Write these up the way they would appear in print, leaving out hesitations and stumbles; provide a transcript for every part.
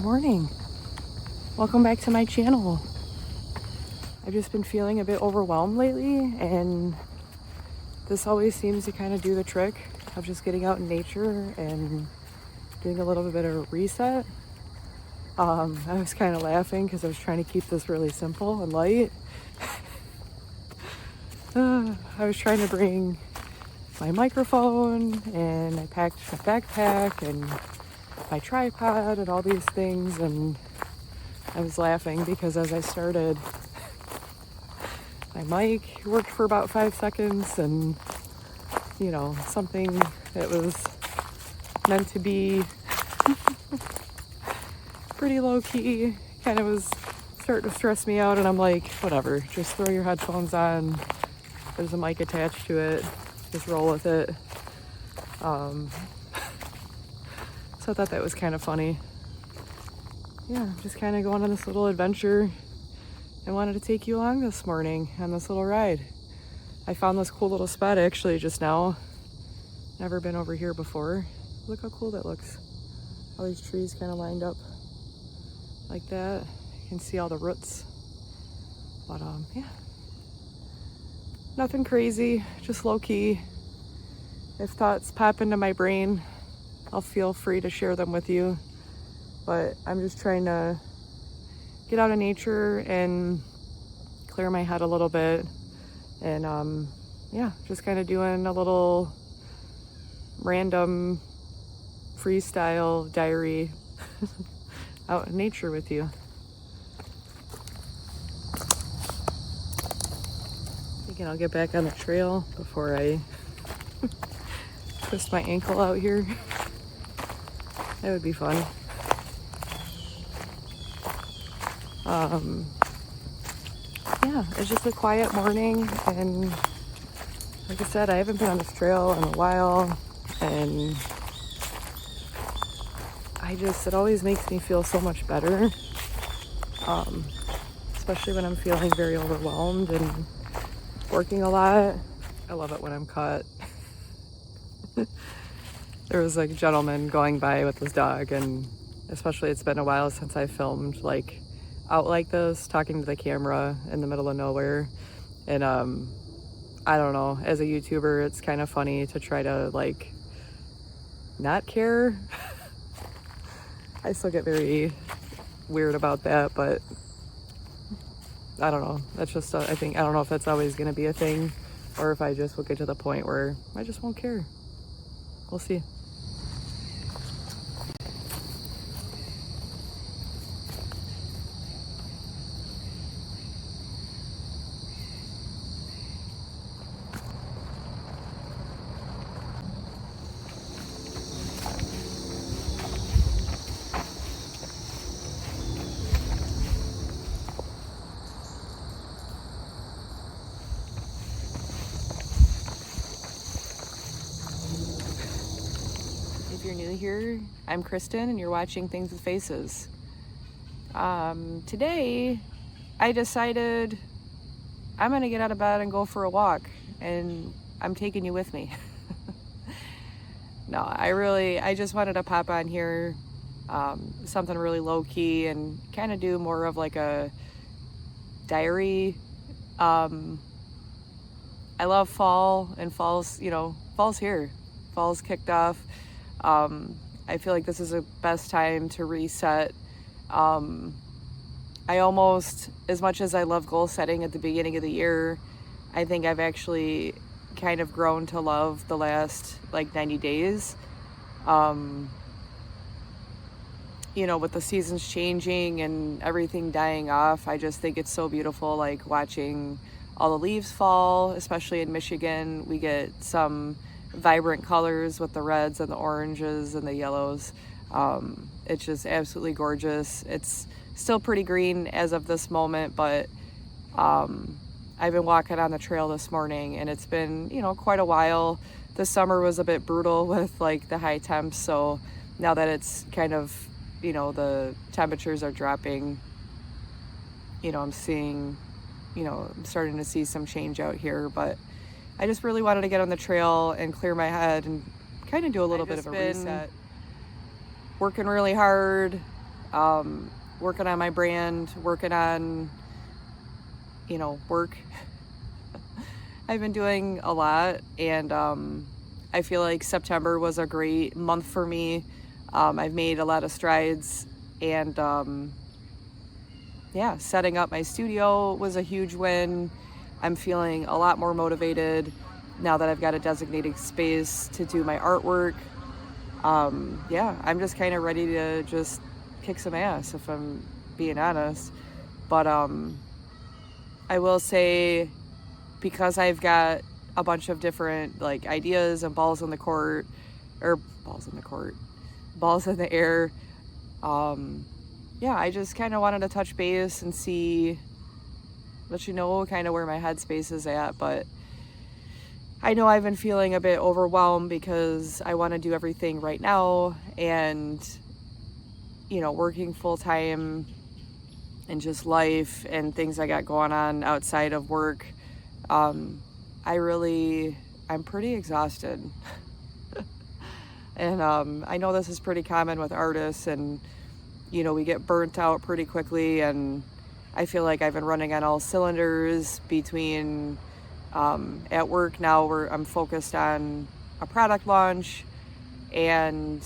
Good morning. Welcome back to my channel. I've just been feeling a bit overwhelmed lately, and this always seems to kind of do the trick of just getting out in nature and doing a little bit of a reset. I was kind of laughing because I was trying to keep this really simple and light. I was trying to bring my microphone, and I packed my backpack and my tripod and all these things, and I was laughing because as I started, my mic worked for about 5 seconds, and something that was meant to be pretty low-key kind of was starting to stress me out, and I'm like, whatever, just throw your headphones on, there's a mic attached to it, just roll with it. So I thought that was kind of funny. Yeah, just kind of going on this little adventure. I wanted to take you along this morning on this little ride. I found this cool little spot actually just now. Never been over here before. Look how cool that looks. All these trees kind of lined up like that. You can see all the roots. But yeah. Nothing crazy, just low key. If thoughts pop into my brain, I'll feel free to share them with you. But I'm just trying to get out of nature and clear my head a little bit. And yeah, just kind of doing a little random freestyle diary out in nature with you. Thinking I'll get back on the trail before I twist my ankle out here. That would be fun. Yeah, it's just a quiet morning, and like I said, I haven't been on this trail in a while, and it always makes me feel so much better, especially when I'm feeling very overwhelmed and working a lot. I love it when I'm caught. There was a gentleman going by with his dog, and especially it's been a while since I filmed out like this, talking to the camera in the middle of nowhere. And I don't know, as a YouTuber, it's kind of funny to try to not care. I still get very weird about that, but I don't know. That's just I don't know if that's always going to be a thing, or if I just will get to the point where I just won't care. We'll see. If you're new here, I'm Kristen, and you're watching Things with Faces. Today, I decided I'm going to get out of bed and go for a walk, and I'm taking you with me. No, I just wanted to pop on here, something really low-key, and kind of do more of like a diary. I love fall, and fall's here. Fall's kicked off. I feel like this is the best time to reset. I almost, as much as I love goal setting at the beginning of the year, I think I've actually kind of grown to love the last 90 days. With the seasons changing and everything dying off, I just think it's so beautiful, watching all the leaves fall, especially in Michigan. We get some vibrant colors with the reds and the oranges and the yellows. It's just absolutely gorgeous. It's still pretty green as of this moment, but I've been walking on the trail this morning, and it's been quite a while. The summer was a bit brutal with the high temps, so now that it's kind of the temperatures are dropping, I'm seeing I'm starting to see some change out here. But I just really wanted to get on the trail and clear my head and kind of do a little bit of a reset. Working really hard, working on my brand, working on, work. I've been doing a lot, and I feel like September was a great month for me. I've made a lot of strides, and setting up my studio was a huge win. I'm feeling a lot more motivated now that I've got a designated space to do my artwork. I'm just kind of ready to just kick some ass, if I'm being honest. But I will say, because I've got a bunch of different ideas and balls in the air, I just kind of wanted to touch base and let you know kind of where my headspace is at. But I know I've been feeling a bit overwhelmed because I want to do everything right now, and working full time and just life and things I got going on outside of work. I'm pretty exhausted. And I know this is pretty common with artists, and we get burnt out pretty quickly, and I feel like I've been running on all cylinders between at work now, where I'm focused on a product launch, and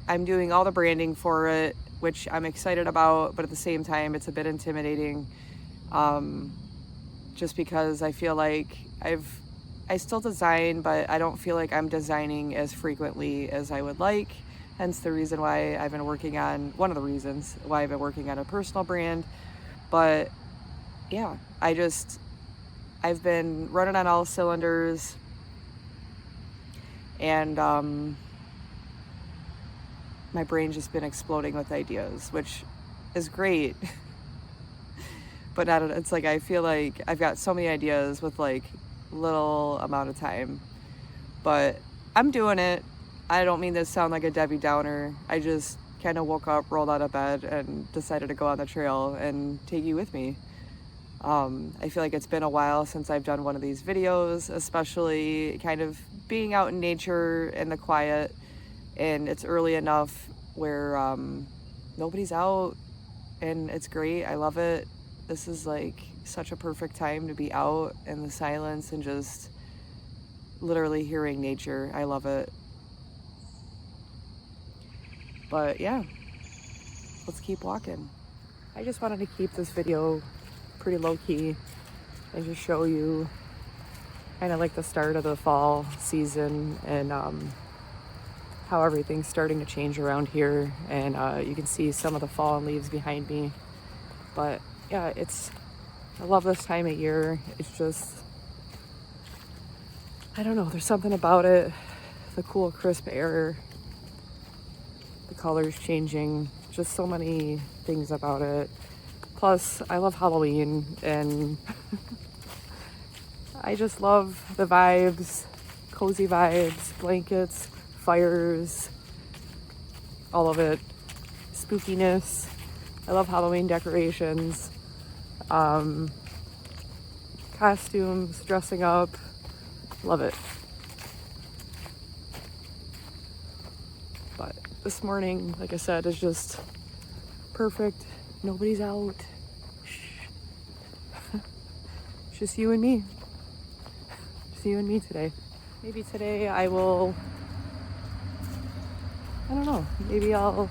I'm doing all the branding for it, which I'm excited about, but at the same time it's a bit intimidating, just because I feel like I still design, but I don't feel like I'm designing as frequently as I would like. Hence the reason why one of the reasons why I've been working on a personal brand. But yeah, I've been running on all cylinders, and my brain's just been exploding with ideas, which is great. But it's like I feel like I've got so many ideas with little amount of time. But I'm doing it. I don't mean to sound like a Debbie Downer. I just kind of woke up, rolled out of bed, and decided to go on the trail and take you with me. I feel like it's been a while since I've done one of these videos, especially kind of being out in nature in the quiet, and it's early enough where nobody's out, and it's great. I love it. This is such a perfect time to be out in the silence and just literally hearing nature. I love it. But yeah, let's keep walking. I just wanted to keep this video pretty low-key and just show you kind of the start of the fall season, and how everything's starting to change around here, and you can see some of the fallen leaves behind me. But yeah, I love this time of year. It's just, I don't know, there's something about it. The cool, crisp air, the colors changing, just so many things about it. Plus, I love Halloween, and I just love the vibes, cozy vibes, blankets, fires, all of it, spookiness. I love Halloween decorations, costumes, dressing up, love it. But this morning, like I said, is just perfect. Nobody's out. It's just you and me. Just you and me today. Maybe today I don't know, maybe I'll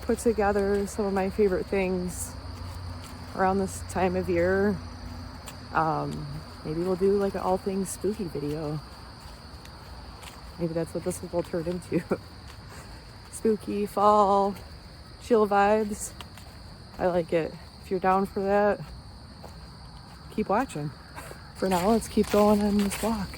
put together some of my favorite things around this time of year. Maybe we'll do an all things spooky video. Maybe that's what this will turn into. Spooky, fall, chill vibes. I like it. If you're down for that, keep watching. For now, let's keep going on this walk.